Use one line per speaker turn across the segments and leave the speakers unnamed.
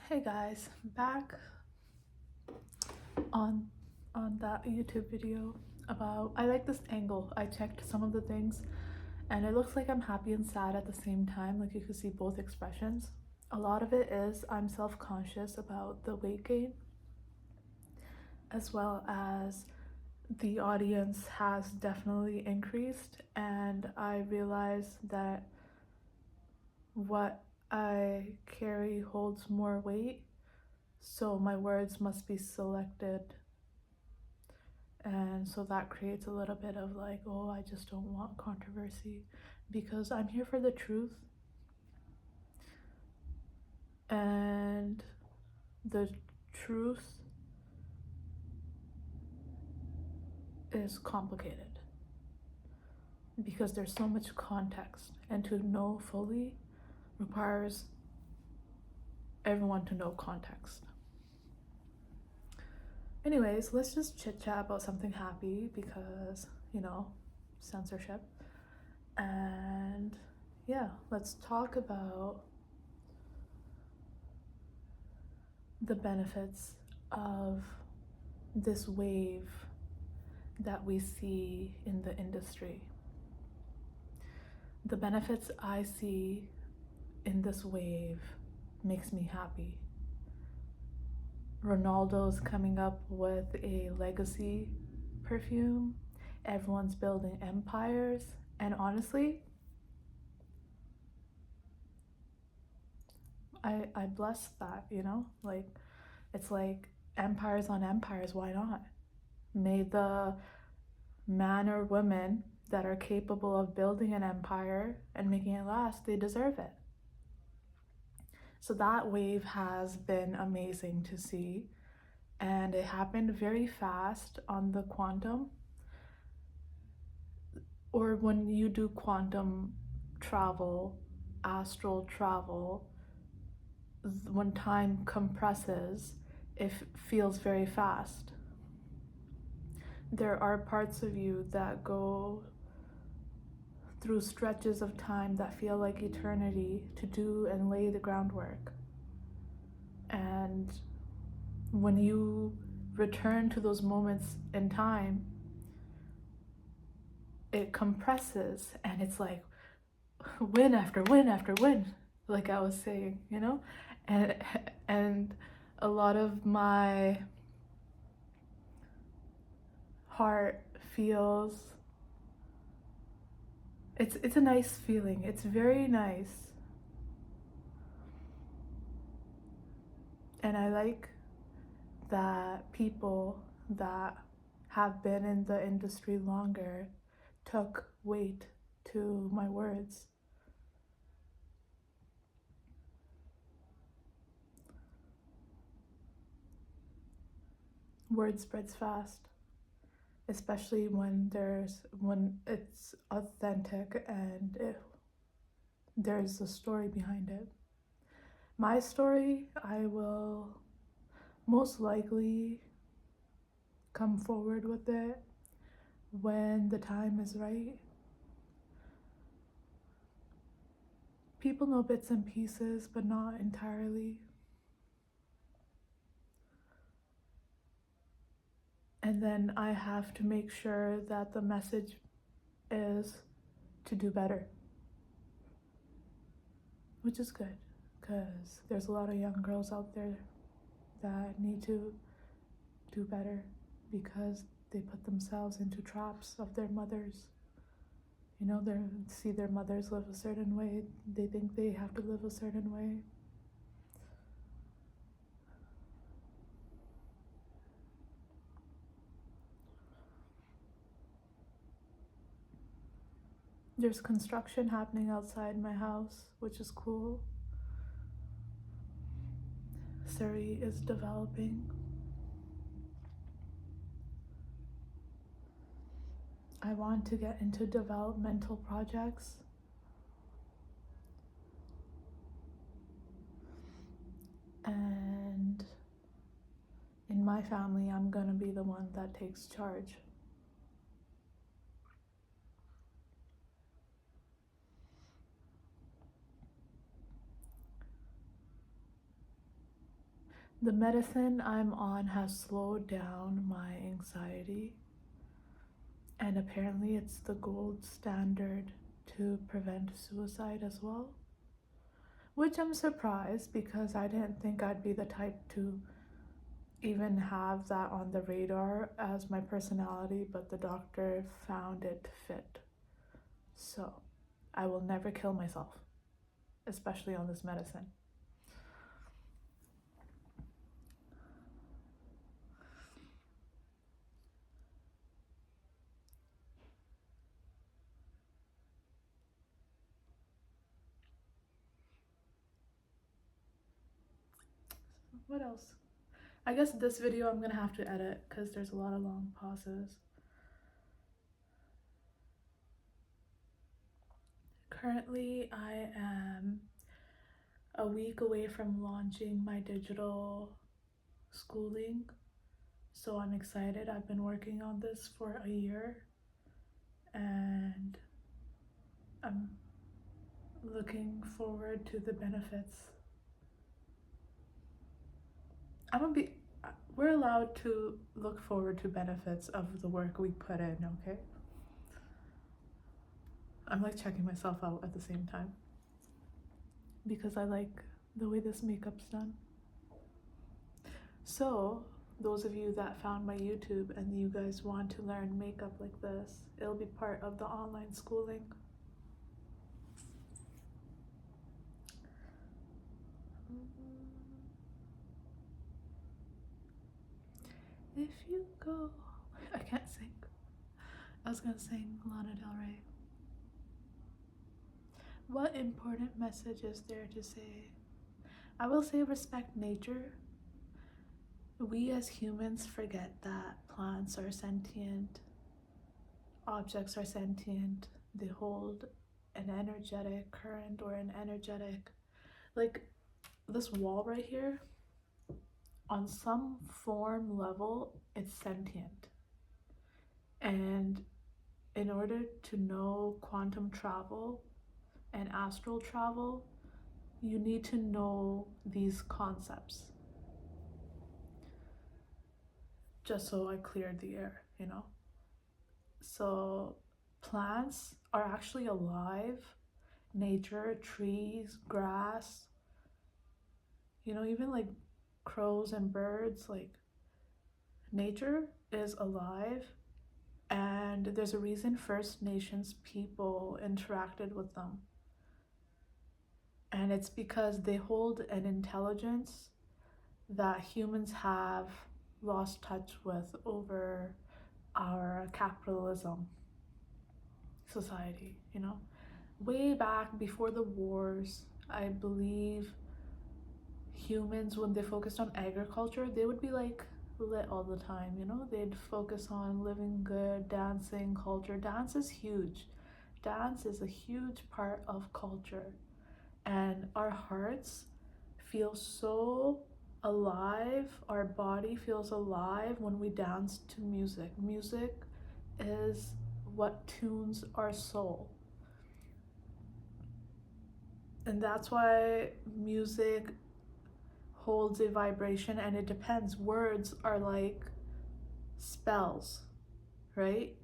Hey guys, back on that YouTube video about I like this angle. I checked some of the things and it looks like I'm happy and sad at the same time. Like you can see both expressions. A lot of it is I'm self-conscious about the weight gain, as well as the audience has definitely increased, and I realize that what I carry holds more weight, so my words must be selected. And so that creates a little bit of like, oh, I just don't want controversy because I'm here for the truth. And the truth is complicated because there's so much context, and to know fully requires everyone to know context. Anyways, let's just chit chat about something happy because, censorship. And yeah, let's talk about the benefits of this wave that we see in the industry. The benefits I see in this wave makes me happy. Ronaldo's coming up with a legacy perfume. Everyone's building empires. And honestly, I bless that, Like, it's like empires on empires, why not? May the man or woman that are capable of building an empire and making it last, they deserve it. So that wave has been amazing to see, and it happened very fast on the quantum, or when you do quantum travel, astral travel, when time compresses, it feels very fast. There are parts of you that go through stretches of time that feel like eternity to do and lay the groundwork. And when you return to those moments in time, it compresses and it's like win after win after win, like I was saying, and and a lot of my heart feels it's a nice feeling. It's very nice. And I like that people that have been in the industry longer took weight to my words. Word spreads fast, especially when it's authentic and there's a story behind it. My story, I will most likely come forward with it when the time is right. People know bits and pieces, but not entirely. And then I have to make sure that the message is to do better, which is good because there's a lot of young girls out there that need to do better because they put themselves into traps of their mothers. They see their mothers live a certain way, they think they have to live a certain way. There's construction happening outside my house, which is cool. Surrey is developing. I want to get into developmental projects. And in my family, I'm gonna be the one that takes charge. The medicine I'm on has slowed down my anxiety, and apparently it's the gold standard to prevent suicide as well. Which I'm surprised because I didn't think I'd be the type to even have that on the radar as my personality, but the doctor found it fit. So I will never kill myself, especially on this medicine. What else? I guess this video I'm gonna have to edit because there's a lot of long pauses. Currently, I am a week away from launching my digital schooling, so I'm excited. I've been working on this for a year and I'm looking forward to the benefits. We're allowed to look forward to benefits of the work we put in, okay? I'm like checking myself out at the same time because I like the way this makeup's done. So, those of you that found my YouTube and you guys want to learn makeup like this, it'll be part of the online schooling. If you go, I can't sing. I was gonna sing Lana Del Rey. What important message is there to say? I will say respect nature. We as humans forget that plants are sentient, objects are sentient, they hold an energetic current or an energetic, like this wall right here, on some form level, it's sentient. And in order to know quantum travel and astral travel, you need to know these concepts. Just so I cleared the air, you know? So plants are actually alive. Nature, trees, grass, you know, even like crows and birds, like nature is alive. And there's a reason First Nations people interacted with them. And it's because they hold an intelligence that humans have lost touch with over our capitalism society, you know? Way back before the wars, I believe humans, when they focused on agriculture, they would be like lit all the time, you know? They'd focus on living good, dancing, culture. Dance is huge. Dance is a huge part of culture. And our hearts feel so alive, our body feels alive when we dance to music. Music is what tunes our soul. And that's why music holds a vibration, and it depends. Words are like spells, right?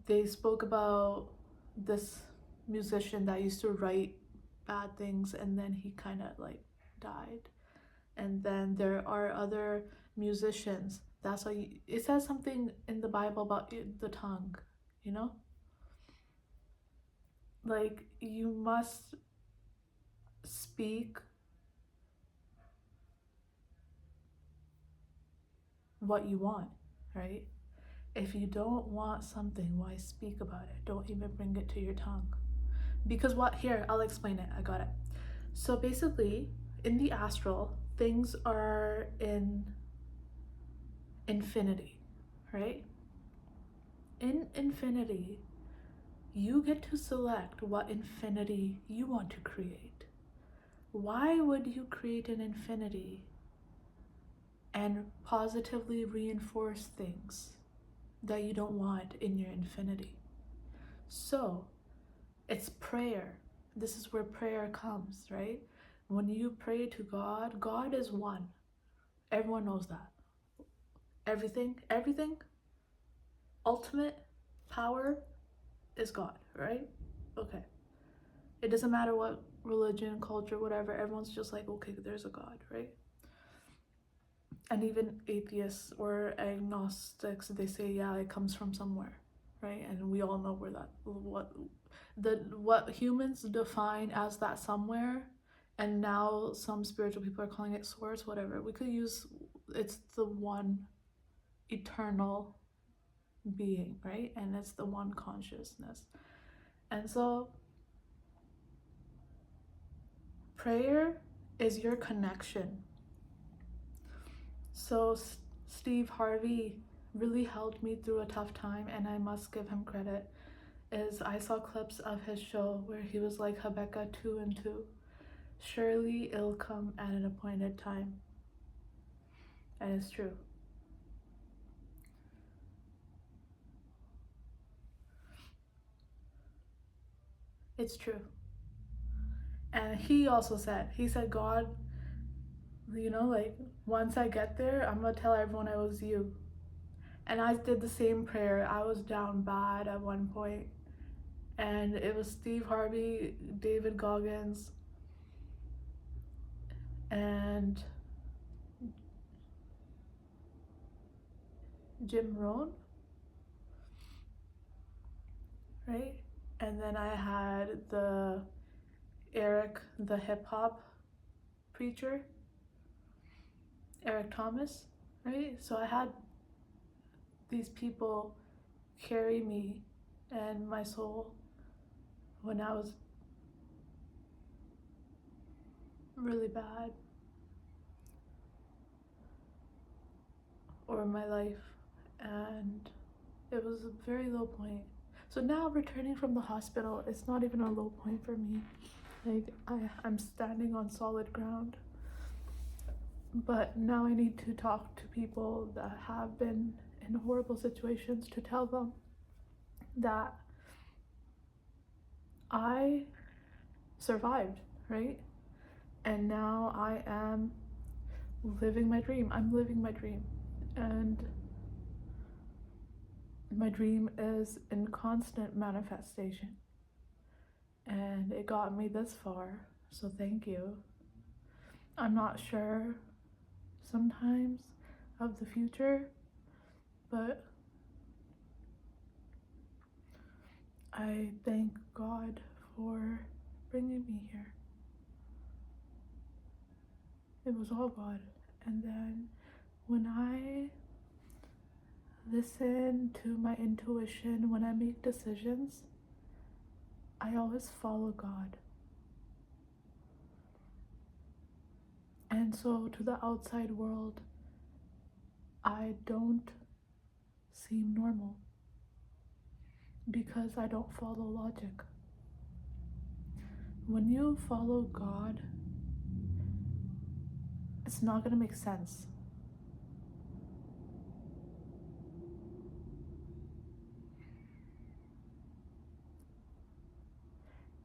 They spoke about this musician that used to write bad things and then he kind of like died. And then there are other musicians. That's why it says something in the Bible about the tongue, you know? Like you must speak what you want, right? If you don't want something, why speak about it? Don't even bring it to your tongue. Because what, here, I'll explain it. I got it. So basically, in the astral, things are in infinity, right? In infinity, you get to select what infinity you want to create. Why would you create an infinity and positively reinforce things that you don't want in your infinity? So, it's prayer. This is where prayer comes, right? When you pray to God, God is one. Everyone knows that. Everything, ultimate power is God, right? Okay. It doesn't matter what religion, culture, whatever, everyone's just like, okay, there's a God, right? And even atheists or agnostics, they say, yeah, it comes from somewhere, right? And we all know where that, what humans define as that somewhere, and now some spiritual people are calling it source, whatever. We could use, it's the one eternal being, right? And it's the one consciousness. And so prayer is your connection. So Steve Harvey really helped me through a tough time, and I must give him credit. Is I saw clips of his show where he was like, Habakkuk 2:2, surely it'll come at an appointed time. And it's true. It's true. And he also said, God, like, once I get there, I'm gonna tell everyone it was you. And I did the same prayer. I was down bad at one point, and it was Steve Harvey, David Goggins, and Jim Rohn, right? And then I had Eric, the hip hop preacher, Eric Thomas, right? So I had these people carry me and my soul when I was really bad, or my life, and it was a very low point. So now returning from the hospital, it's not even a low point for me. Like, I'm standing on solid ground. But now I need to talk to people that have been in horrible situations to tell them that I survived, right? And now I am living my dream. I'm living my dream. And my dream is in constant manifestation. And it got me this far, so thank you. I'm not sure sometimes of the future, but I thank God for bringing me here. It was all God. And then when I listen to my intuition, when I make decisions, I always follow God. And so to the outside world, I don't seem normal because I don't follow logic. When you follow God, it's not going to make sense.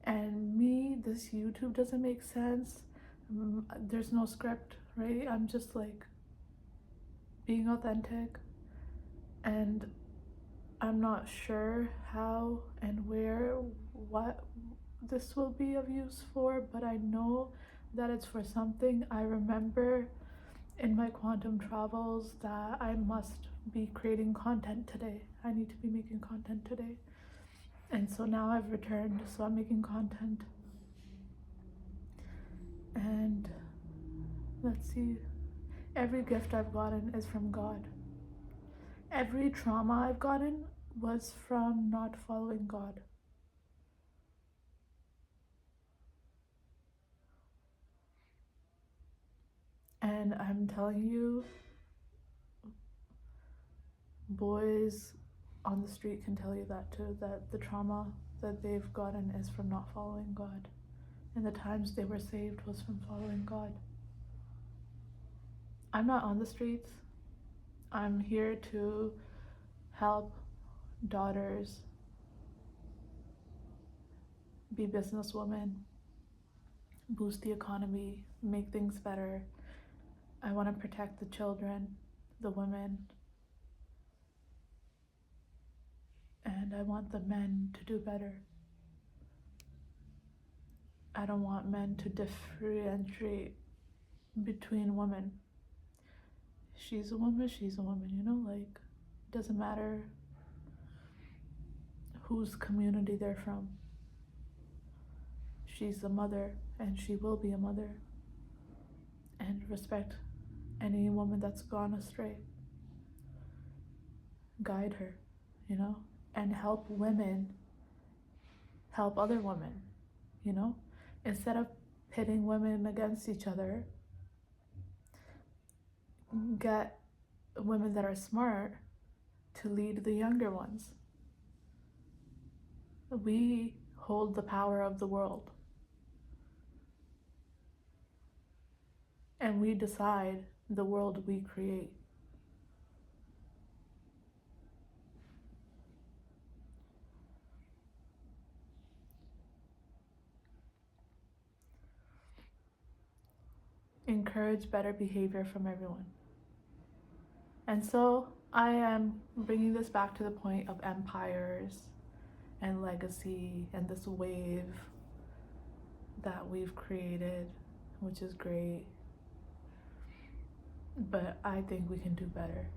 And me, this YouTube doesn't make sense. There's no script, right? I'm just like being authentic, and I'm not sure how and where, what this will be of use for, but I know that it's for something. I remember in my quantum travels that I must be creating content today. I need to be making content today. And so now I've returned, so I'm making content. And let's see, every gift I've gotten is from God. Every trauma I've gotten was from not following God. And I'm telling you, boys on the street can tell you that too, that the trauma that they've gotten is from not following God. And the times they were saved was from following God. I'm not on the streets. I'm here to help daughters be businesswomen, boost the economy, make things better. I I want to protect the children, the women, and I want the men to do better. I don't want men to differentiate between women. She's a woman, she's a woman, you know, like, it doesn't matter whose community they're from. She's a mother, and she will be a mother. And respect any woman that's gone astray. Guide her, you know, and help women help other women, you know? Instead of pitting women against each other, get women that are smart to lead the younger ones. We hold the power of the world, and we decide the world we create. Encourage better behavior from everyone. And so I am bringing this back to the point of empires and legacy and this wave that we've created, which is great. But I think we can do better.